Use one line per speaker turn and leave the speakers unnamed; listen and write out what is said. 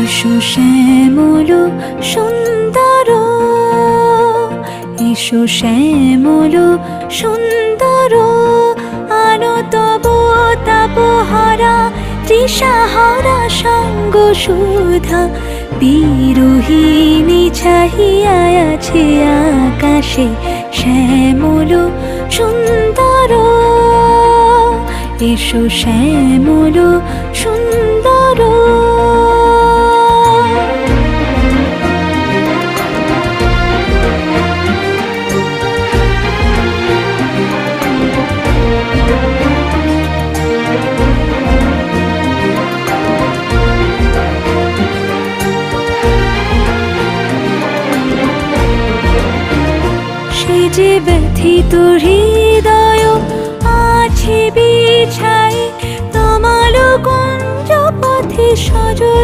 এসো শ্যামল সুন্দর, এসো শ্যামল সুন্দর, আলো তব তাপহারা তৃষাহারা সঙ্গ সুধা। বিরোহিণী চাহিয়া আছে আকাশে শ্যামল সুন্দর, এসো শ্যামল সুন্দর। সে যে ব্যথিত হৃদয় আছে বিছাই তমাল কুঞ্জ পথে সজল